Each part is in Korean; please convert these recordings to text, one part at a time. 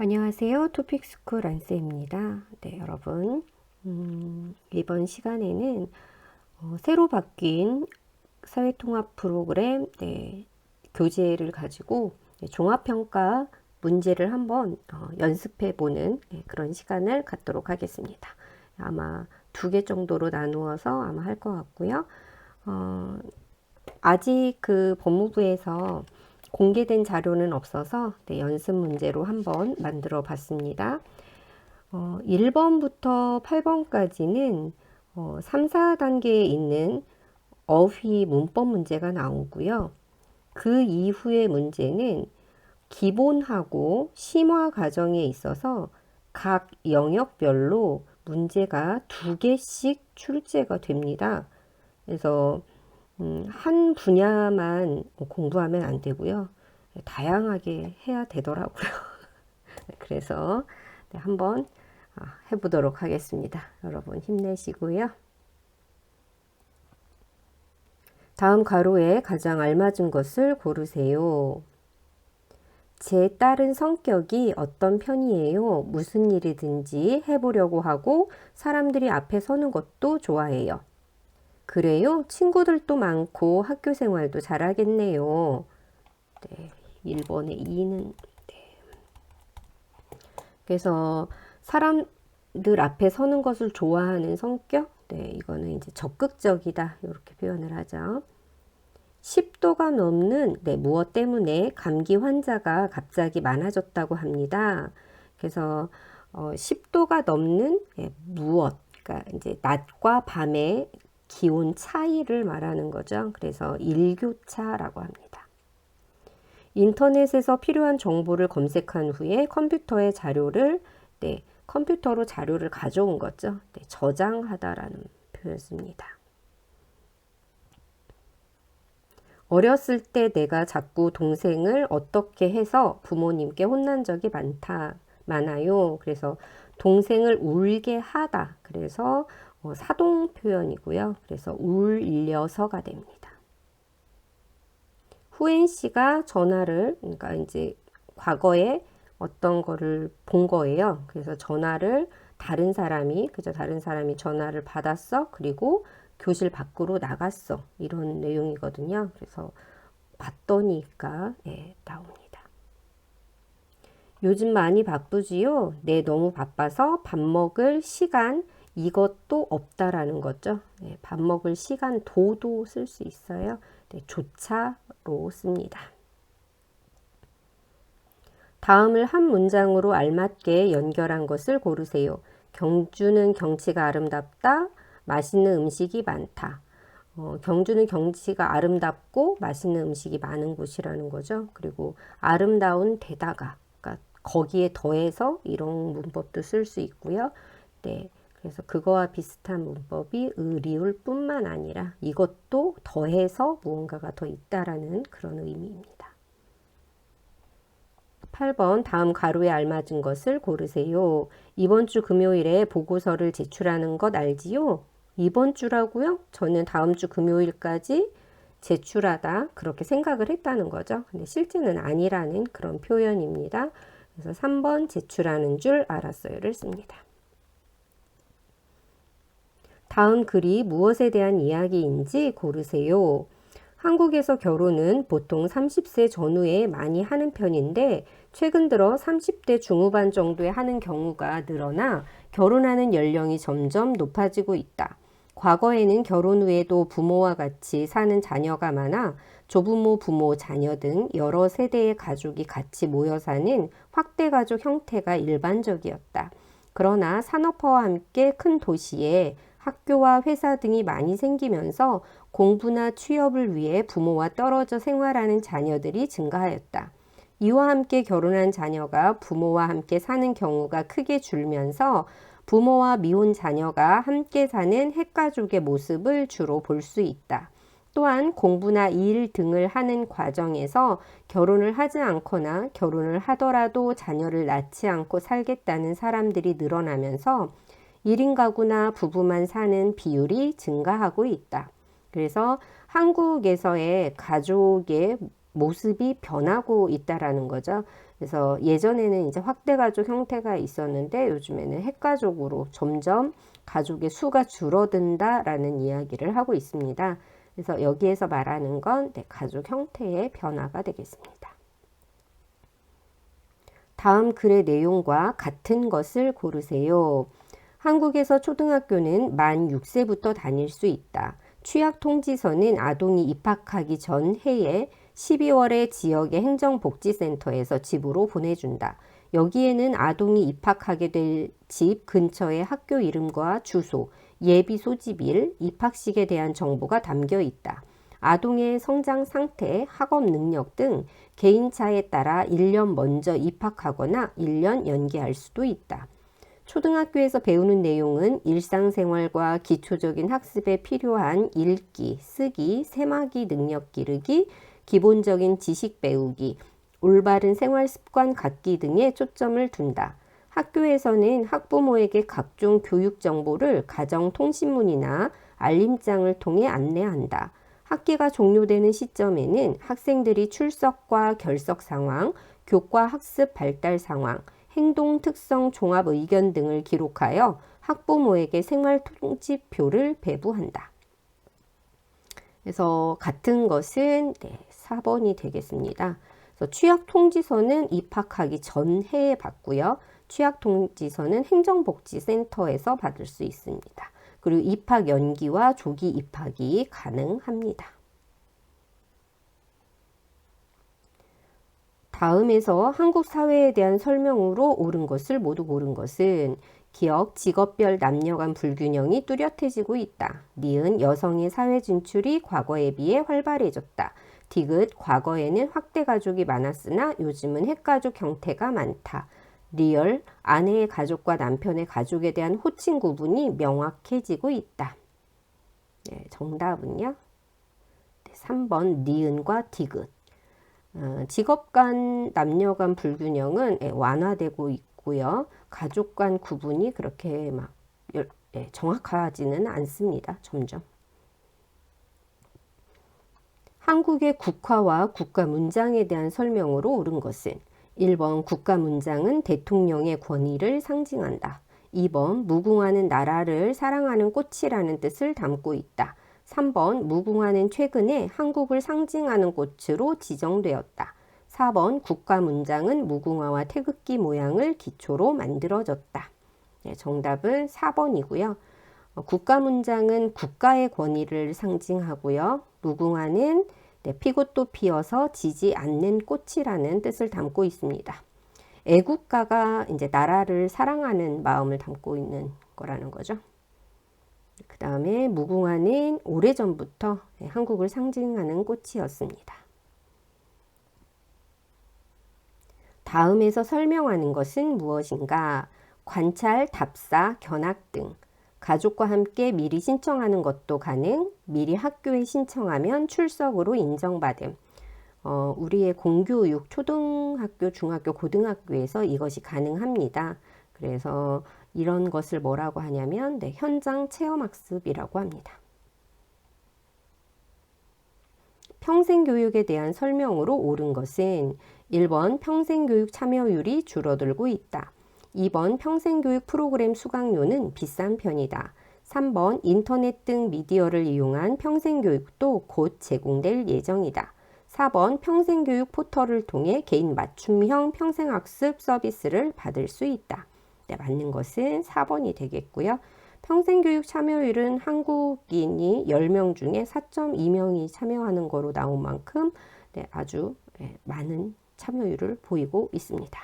안녕하세요. 토픽스쿨 안쌤입니다. 네, 여러분. 이번 시간에는 새로 바뀐 사회통합 프로그램 교재를 가지고 종합평가 문제를 한번 연습해 보는 그런 시간을 갖도록 하겠습니다. 아마 2개 정도로 나누어서 아마 할 것 같고요. 아직 그 법무부에서 공개된 자료는 없어서 연습 문제로 한번 만들어 봤습니다. 1번부터 8번까지는 3, 4단계에 있는 어휘 문법 문제가 나오고요. 그 이후의 문제는 기본하고 심화 과정에 있어서 각 영역별로 문제가 2개씩 출제가 됩니다. 그래서 한 분야만 공부하면 안 되고요. 다양하게 해야 되더라고요. 그래서 한번 해보도록 하겠습니다. 여러분 힘내시고요. 다음 가로에 가장 알맞은 것을 고르세요. 제 딸은 성격이 어떤 편이에요? 무슨 일이든지 해보려고 하고 사람들이 앞에 서는 것도 좋아해요. 그래요? 친구들도 많고 학교 생활도 잘하겠네요. 네, 1번의 2는 그래서 사람들 앞에 서는 것을 좋아하는 성격? 이거는 이제 적극적이다. 이렇게 표현을 하죠. 10도가 넘는 무엇 때문에 감기 환자가 갑자기 많아졌다고 합니다. 그래서 10도가 넘는 무엇, 그러니까 이제 낮과 밤의 기온 차이를 말하는 거죠. 그래서 일교차라고 합니다. 인터넷에서 필요한 정보를 검색한 후에 컴퓨터에 자료를 컴퓨터로 자료를 가져온 거죠. 저장하다라는 표현을 씁니다. 어렸을 때 내가 자꾸 동생을 어떻게 해서 부모님께 혼난 적이 많아요. 그래서 동생을 울게 하다. 그래서 사동 표현이고요. 그래서 울려서가 됩니다. 후엔 씨가 전화를, 그러니까 이제 과거에 어떤 거를 본 거예요. 그래서 전화를 다른 사람이 전화를 받았어. 그리고 교실 밖으로 나갔어. 이런 내용이거든요. 그래서 봤더니가 나옵니다. 요즘 많이 바쁘지요? 네, 너무 바빠서 밥 먹을 시간 이것도 없다라는 거죠. 밥 먹을 시간 도도 쓸 수 있어요. 조차로 씁니다. 다음을 한 문장으로 알맞게 연결한 것을 고르세요. 경주는 경치가 아름답다. 맛있는 음식이 많다. 경주는 경치가 아름답고 맛있는 음식이 많은 곳이라는 거죠. 그리고 아름다운 데다가, 그러니까 거기에 더해서 이런 문법도 쓸 수 있고요. 그래서 그거와 비슷한 문법이 의리울 뿐만 아니라 이것도 더해서 무언가가 더 있다라는 그런 의미입니다. 8번 다음 가로에 알맞은 것을 고르세요. 이번 주 금요일에 보고서를 제출하는 것 알지요? 이번 주라고요? 저는 다음 주 금요일까지 제출하다 그렇게 생각을 했다는 거죠. 근데 실제는 아니라는 그런 표현입니다. 그래서 3번 제출하는 줄 알았어요를 씁니다. 다음 글이 무엇에 대한 이야기인지 고르세요. 한국에서 결혼은 보통 30세 전후에 많이 하는 편인데 최근 들어 30대 중후반 정도에 하는 경우가 늘어나 결혼하는 연령이 점점 높아지고 있다. 과거에는 결혼 후에도 부모와 같이 사는 자녀가 많아 조부모, 부모, 자녀 등 여러 세대의 가족이 같이 모여 사는 확대가족 형태가 일반적이었다. 그러나 산업화와 함께 큰 도시에 학교와 회사 등이 많이 생기면서 공부나 취업을 위해 부모와 떨어져 생활하는 자녀들이 증가하였다. 이와 함께 결혼한 자녀가 부모와 함께 사는 경우가 크게 줄면서 부모와 미혼 자녀가 함께 사는 핵가족의 모습을 주로 볼 수 있다. 또한 공부나 일 등을 하는 과정에서 결혼을 하지 않거나 결혼을 하더라도 자녀를 낳지 않고 살겠다는 사람들이 늘어나면서 1인 가구나 부부만 사는 비율이 증가하고 있다. 그래서 한국에서의 가족의 모습이 변하고 있다라는 거죠. 그래서 예전에는 이제 확대가족 형태가 있었는데 요즘에는 핵가족으로 점점 가족의 수가 줄어든다라는 이야기를 하고 있습니다. 그래서 여기에서 말하는 건 가족 형태의 변화가 되겠습니다. 다음 글의 내용과 같은 것을 고르세요. 한국에서 초등학교는 만 6세부터 다닐 수 있다. 취약통지서는 아동이 입학하기 전 해에 12월에 지역의 행정복지센터에서 집으로 보내준다. 여기에는 아동이 입학하게 될 집 근처의 학교 이름과 주소, 예비 소집일, 입학식에 대한 정보가 담겨 있다. 아동의 성장 상태, 학업 능력 등 개인차에 따라 1년 먼저 입학하거나 1년 연기할 수도 있다. 초등학교에서 배우는 내용은 일상생활과 기초적인 학습에 필요한 읽기, 쓰기, 세마기 능력 기르기, 기본적인 지식 배우기, 올바른 생활 습관 갖기 등에 초점을 둔다. 학교에서는 학부모에게 각종 교육 정보를 가정통신문이나 알림장을 통해 안내한다. 학기가 종료되는 시점에는 학생들이 출석과 결석 상황, 교과 학습 발달 상황, 행동 특성 종합 의견 등을 기록하여 학부모에게 생활 통지표를 배부한다. 그래서 같은 것은 4번이 되겠습니다. 그래서 취약통지서는 입학하기 전 해에 받고요. 취약통지서는 행정복지센터에서 받을 수 있습니다. 그리고 입학 연기와 조기 입학이 가능합니다. 다음에서 한국 사회에 대한 설명으로 옳은 것을 모두 고른 것은 기억, 직업별 남녀 간 불균형이 뚜렷해지고 있다. 니은, 여성의 사회 진출이 과거에 비해 활발해졌다. 디귿, 과거에는 확대 가족이 많았으나 요즘은 핵가족 형태가 많다. 리얼, 아내의 가족과 남편의 가족에 대한 호칭 구분이 명확해지고 있다. 정답은요? 3번 니은과 디귿. 직업 간 남녀 간 불균형은 완화되고 있고요. 가족 간 구분이 그렇게 막 정확하지는 않습니다. 점점. 한국의 국화와 국가 문장에 대한 설명으로 옳은 것은 1번 국가 문장은 대통령의 권위를 상징한다. 2번 무궁화는 나라를 사랑하는 꽃이라는 뜻을 담고 있다. 3번 무궁화는 최근에 한국을 상징하는 꽃으로 지정되었다. 4번 국가 문장은 무궁화와 태극기 모양을 기초로 만들어졌다. 정답은 4번이고요. 국가 문장은 국가의 권위를 상징하고요. 무궁화는 피고도 피어서 지지 않는 꽃이라는 뜻을 담고 있습니다. 애국가가 이제 나라를 사랑하는 마음을 담고 있는 거라는 거죠. 그 다음에 무궁화는 오래전부터 한국을 상징하는 꽃이었습니다. 다음에서 설명하는 것은 무엇인가? 관찰, 답사, 견학 등 가족과 함께 미리 신청하는 것도 가능, 미리 학교에 신청하면 출석으로 인정받음. 우리의 공교육, 초등학교, 중학교, 고등학교에서 이것이 가능합니다. 그래서 이런 것을 뭐라고 하냐면 현장 체험학습이라고 합니다. 평생교육에 대한 설명으로 옳은 것은 1번 평생교육 참여율이 줄어들고 있다. 2번 평생교육 프로그램 수강료는 비싼 편이다. 3번 인터넷 등 미디어를 이용한 평생교육도 곧 제공될 예정이다. 4번 평생교육 포털을 통해 개인 맞춤형 평생학습 서비스를 받을 수 있다. 맞는 것은 4번이 되겠고요. 평생교육 참여율은 한국인이 10명 중에 4.2명이 참여하는 거로 나온 만큼 아주 많은 참여율을 보이고 있습니다.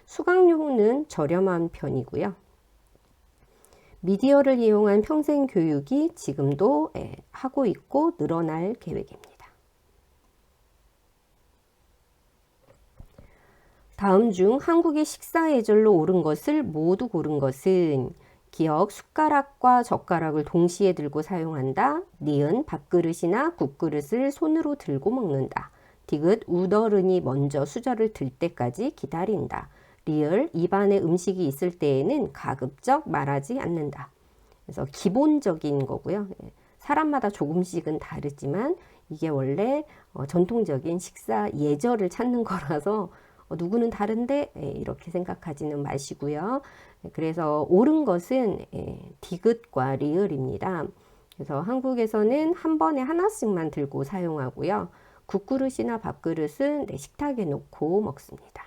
수강료는 저렴한 편이고요. 미디어를 이용한 평생교육이 지금도 하고 있고 늘어날 계획입니다. 다음 중 한국의 식사 예절로 옳은 것을 모두 고른 것은 기억, 숟가락과 젓가락을 동시에 들고 사용한다. 니은, 밥그릇이나 국그릇을 손으로 들고 먹는다. 디귿, 우더른이 먼저 수저를 들 때까지 기다린다. 리을, 입안에 음식이 있을 때에는 가급적 말하지 않는다. 그래서 기본적인 거고요. 사람마다 조금씩은 다르지만 이게 원래 전통적인 식사 예절을 찾는 거라서 누구는 다른데 이렇게 생각하지는 마시고요. 그래서 옳은 것은 디귿과 리을입니다. 그래서 한국에서는 한 번에 하나씩만 들고 사용하고요. 국그릇이나 밥그릇은 식탁에 놓고 먹습니다.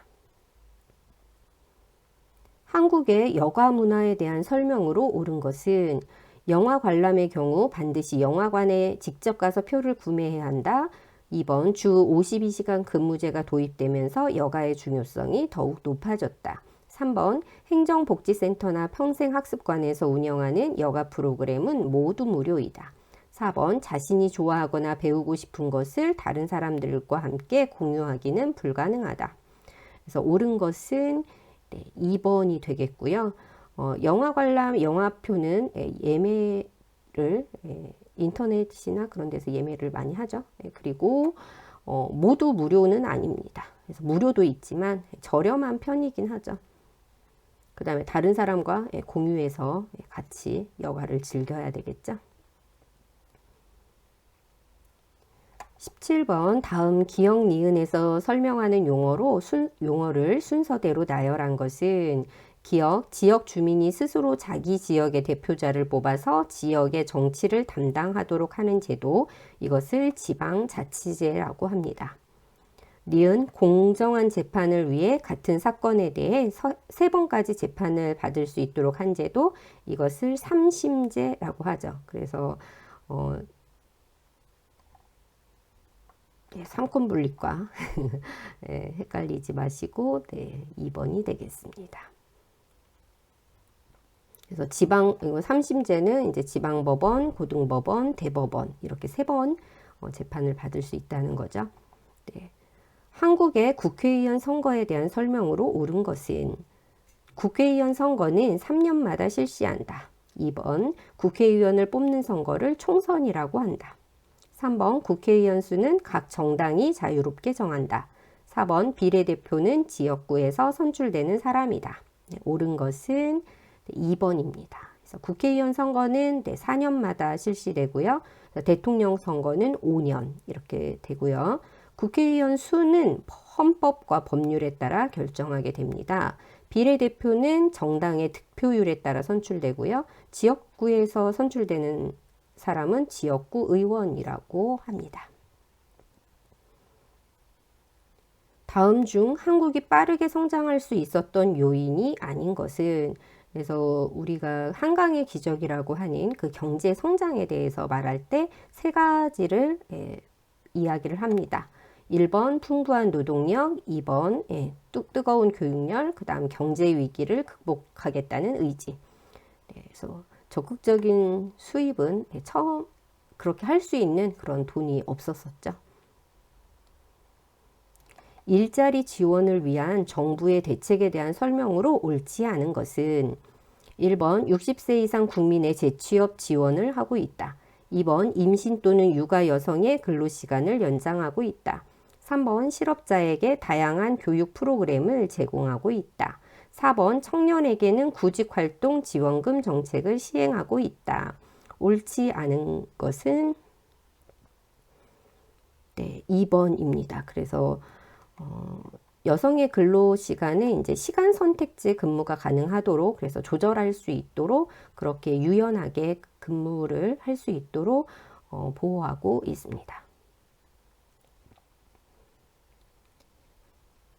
한국의 여가 문화에 대한 설명으로 옳은 것은 영화 관람의 경우 반드시 영화관에 직접 가서 표를 구매해야 한다. 2번 주 52시간 근무제가 도입되면서 여가의 중요성이 더욱 높아졌다. 3번 행정복지센터나 평생학습관에서 운영하는 여가 프로그램은 모두 무료이다. 4번 자신이 좋아하거나 배우고 싶은 것을 다른 사람들과 함께 공유하기는 불가능하다. 그래서 옳은 것은 2번이 되겠고요. 영화 관람 영화표는 예매를 인터넷이나 그런 데서 예매를 많이 하죠. 그리고 모두 무료는 아닙니다. 그래서 무료도 있지만 저렴한 편이긴 하죠. 그 다음에 다른 사람과 공유해서 같이 여가를 즐겨야 되겠죠. 17번 다음 기역 니은에서 설명하는 용어를 순서대로 나열한 것은 기역, 지역 주민이 스스로 자기 지역의 대표자를 뽑아서 지역의 정치를 담당하도록 하는 제도, 이것을 지방자치제라고 합니다. 니은, 공정한 재판을 위해 같은 사건에 대해 3번까지 재판을 받을 수 있도록 한 제도, 이것을 삼심제라고 하죠. 그래서 삼권분립과 헷갈리지 마시고 2번이 되겠습니다. 그래서 이거 삼심제는 이제 지방법원, 고등법원, 대법원 이렇게 3번 재판을 받을 수 있다는 거죠. 한국의 국회의원 선거에 대한 설명으로 옳은 것은 국회의원 선거는 3년마다 실시한다. 2번 국회의원을 뽑는 선거를 총선이라고 한다. 3번 국회의원 수는 각 정당이 자유롭게 정한다. 4번 비례대표는 지역구에서 선출되는 사람이다. 옳은 것은 2번입니다. 그래서 국회의원 선거는 4년마다 실시되고요. 대통령 선거는 5년 이렇게 되고요. 국회의원 수는 헌법과 법률에 따라 결정하게 됩니다. 비례대표는 정당의 득표율에 따라 선출되고요. 지역구에서 선출되는 사람은 지역구 의원이라고 합니다. 다음 중 한국이 빠르게 성장할 수 있었던 요인이 아닌 것은, 그래서 우리가 한강의 기적이라고 하는 그 경제 성장에 대해서 말할 때 3가지를 이야기를 합니다. 1번 풍부한 노동력, 2번 뜨거운 교육열, 그 다음 경제 위기를 극복하겠다는 의지. 그래서 적극적인 수입은 처음 그렇게 할 수 있는 그런 돈이 없었었죠. 일자리 지원을 위한 정부의 대책에 대한 설명으로 옳지 않은 것은 1번 60세 이상 국민의 재취업 지원을 하고 있다. 2번 임신 또는 육아 여성의 근로시간을 연장하고 있다. 3번 실업자에게 다양한 교육 프로그램을 제공하고 있다. 4번 청년에게는 구직활동 지원금 정책을 시행하고 있다. 옳지 않은 것은 2번입니다. 그래서 여성의 근로시간은 이제 시간 선택제 근무가 가능하도록, 그래서 조절할 수 있도록 그렇게 유연하게 근무를 할 수 있도록 보호하고 있습니다.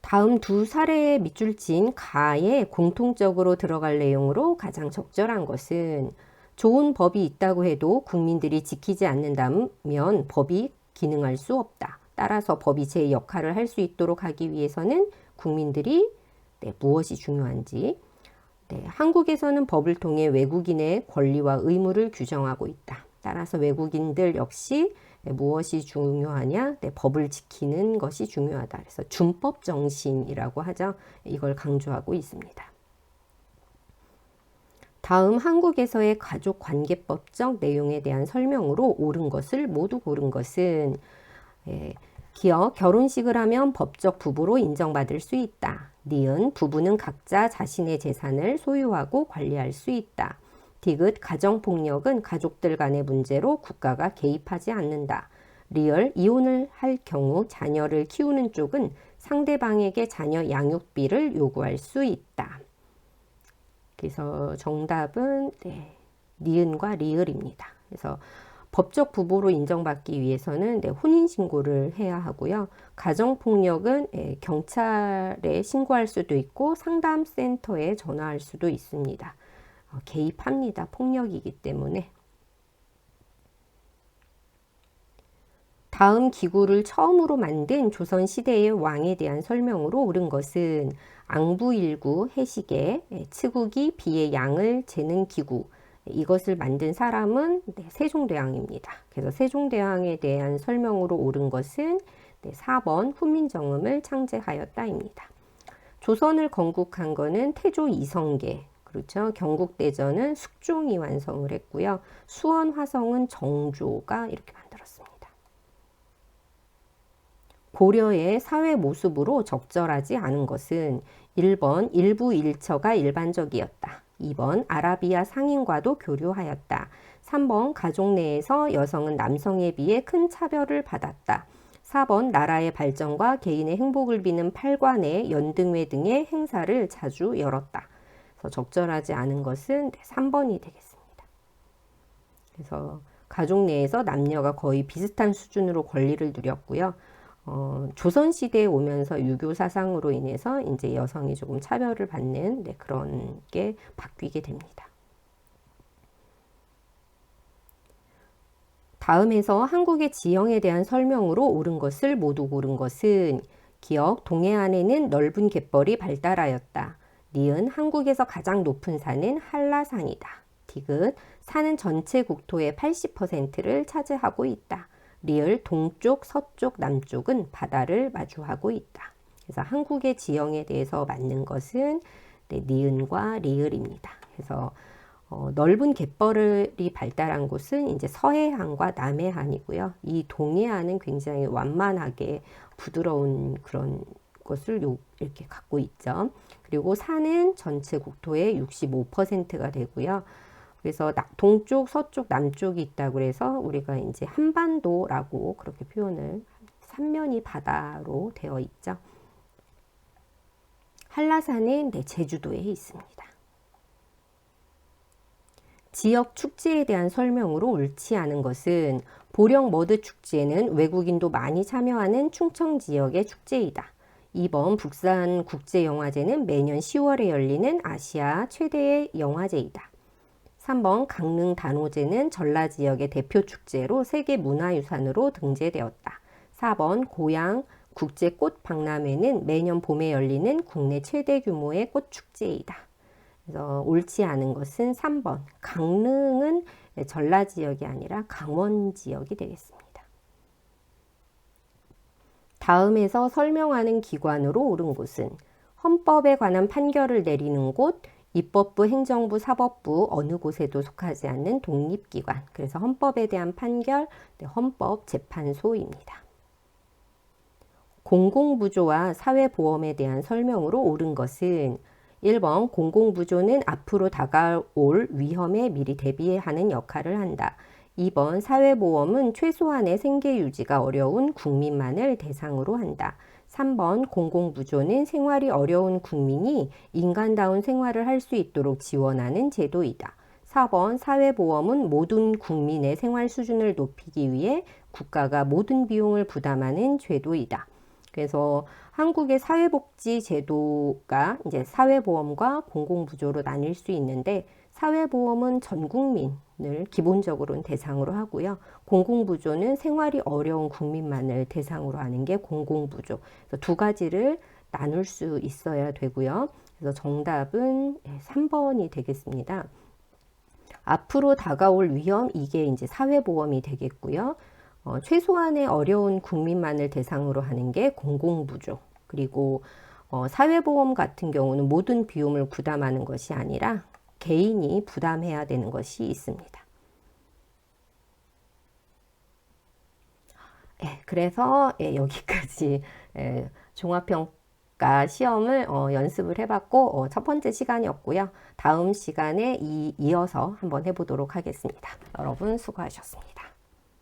다음 2사례의 밑줄 친 가에 공통적으로 들어갈 내용으로 가장 적절한 것은 좋은 법이 있다고 해도 국민들이 지키지 않는다면 법이 기능할 수 없다. 따라서 법이 제 역할을 할 수 있도록 하기 위해서는 국민들이 무엇이 중요한지, 한국에서는 법을 통해 외국인의 권리와 의무를 규정하고 있다. 따라서 외국인들 역시 무엇이 중요하냐? 법을 지키는 것이 중요하다. 그래서 준법 정신이라고 하죠. 이걸 강조하고 있습니다. 다음 한국에서의 가족관계법적 내용에 대한 설명으로 옳은 것을 모두 고른 것은 기역, 결혼식을 하면 법적 부부로 인정받을 수 있다. 니은, 부부는 각자 자신의 재산을 소유하고 관리할 수 있다. 디귿, 가정폭력은 가족들 간의 문제로 국가가 개입하지 않는다. 리을, 이혼을 할 경우 자녀를 키우는 쪽은 상대방에게 자녀 양육비를 요구할 수 있다. 그래서 정답은 네, 니은과 리을입니다. 그래서 법적 부부로 인정받기 위해서는 네, 혼인신고를 해야 하고요. 가정폭력은 경찰에 신고할 수도 있고 상담센터에 전화할 수도 있습니다. 개입합니다. 폭력이기 때문에. 다음 기구를 처음으로 만든 조선시대의 왕에 대한 설명으로 옳은 것은 앙부일구 해시계, 츠국이 비의 양을 재는 기구, 이것을 만든 사람은 세종대왕입니다. 그래서 세종대왕에 대한 설명으로 옳은 것은 4번 훈민정음을 창제하였다입니다. 조선을 건국한 것은 태조 이성계, 그렇죠. 경국대전은 숙종이 완성을 했고요. 수원화성은 정조가 이렇게 만들었습니다. 고려의 사회 모습으로 적절하지 않은 것은 1번 일부 일처가 일반적이었다. 2번 아라비아 상인과도 교류하였다. 3번 가족 내에서 여성은 남성에 비해 큰 차별을 받았다. 4번 나라의 발전과 개인의 행복을 비는 팔관회, 연등회 등의 행사를 자주 열었다. 그래서 적절하지 않은 것은 3번이 되겠습니다. 그래서 가족 내에서 남녀가 거의 비슷한 수준으로 권리를 누렸고요. 조선시대에 오면서 유교 사상으로 인해서 이제 여성이 조금 차별을 받는 그런 게 바뀌게 됩니다. 다음에서 한국의 지형에 대한 설명으로 옳은 것을 모두 고른 것은 기억, 동해안에는 넓은 갯벌이 발달하였다. 니은, 한국에서 가장 높은 산은 한라산이다. 디귿, 산은 전체 국토의 80%를 차지하고 있다. 리을, 동쪽, 서쪽, 남쪽은 바다를 마주하고 있다. 그래서 한국의 지형에 대해서 맞는 것은 니은과 리을입니다. 그래서 넓은 갯벌이 발달한 곳은 이제 서해안과 남해안이고요. 이 동해안은 굉장히 완만하게 부드러운 그런 것을 이렇게 갖고 있죠. 그리고 산은 전체 국토의 65%가 되고요. 그래서 동쪽, 서쪽, 남쪽이 있다고 해서 우리가 이제 한반도라고 그렇게 표현을, 삼면이 바다로 되어 있죠. 한라산은 제주도에 있습니다. 지역 축제에 대한 설명으로 옳지 않은 것은 보령 머드 축제는 외국인도 많이 참여하는 충청 지역의 축제이다. 2번 북산 국제영화제는 매년 10월에 열리는 아시아 최대의 영화제이다. 3번 강릉 단오제는 전라 지역의 대표 축제로 세계문화유산으로 등재되었다. 4번 고양 국제꽃박람회는 매년 봄에 열리는 국내 최대 규모의 꽃축제이다. 그래서 옳지 않은 것은 3번 강릉은 전라 지역이 아니라 강원 지역이 되겠습니다. 다음에서 설명하는 기관으로 옳은 곳은 헌법에 관한 판결을 내리는 곳, 입법부, 행정부, 사법부 어느 곳에도 속하지 않는 독립기관. 그래서 헌법에 대한 판결, 헌법재판소입니다. 공공부조와 사회보험에 대한 설명으로 옳은 것은 1번 공공부조는 앞으로 다가올 위험에 미리 대비하는 역할을 한다. 2번 사회보험은 최소한의 생계 유지가 어려운 국민만을 대상으로 한다. 3번 공공부조는 생활이 어려운 국민이 인간다운 생활을 할 수 있도록 지원하는 제도이다. 4번 사회보험은 모든 국민의 생활 수준을 높이기 위해 국가가 모든 비용을 부담하는 제도이다. 그래서 한국의 사회복지 제도가 이제 사회보험과 공공부조로 나뉠 수 있는데, 사회보험은 전 국민을 기본적으로는 대상으로 하고요. 공공부조는 생활이 어려운 국민만을 대상으로 하는 게 공공부조. 그래서 두 가지를 나눌 수 있어야 되고요. 그래서 정답은 3번이 되겠습니다. 앞으로 다가올 위험, 이게 이제 사회보험이 되겠고요. 최소한의 어려운 국민만을 대상으로 하는 게 공공부조. 그리고 사회보험 같은 경우는 모든 비용을 부담하는 것이 아니라 개인이 부담해야 되는 것이 있습니다. 그래서 여기까지 종합평가 시험을 연습을 해봤고 첫 번째 시간이었고요. 다음 시간에 이어서 한번 해보도록 하겠습니다. 여러분 수고하셨습니다.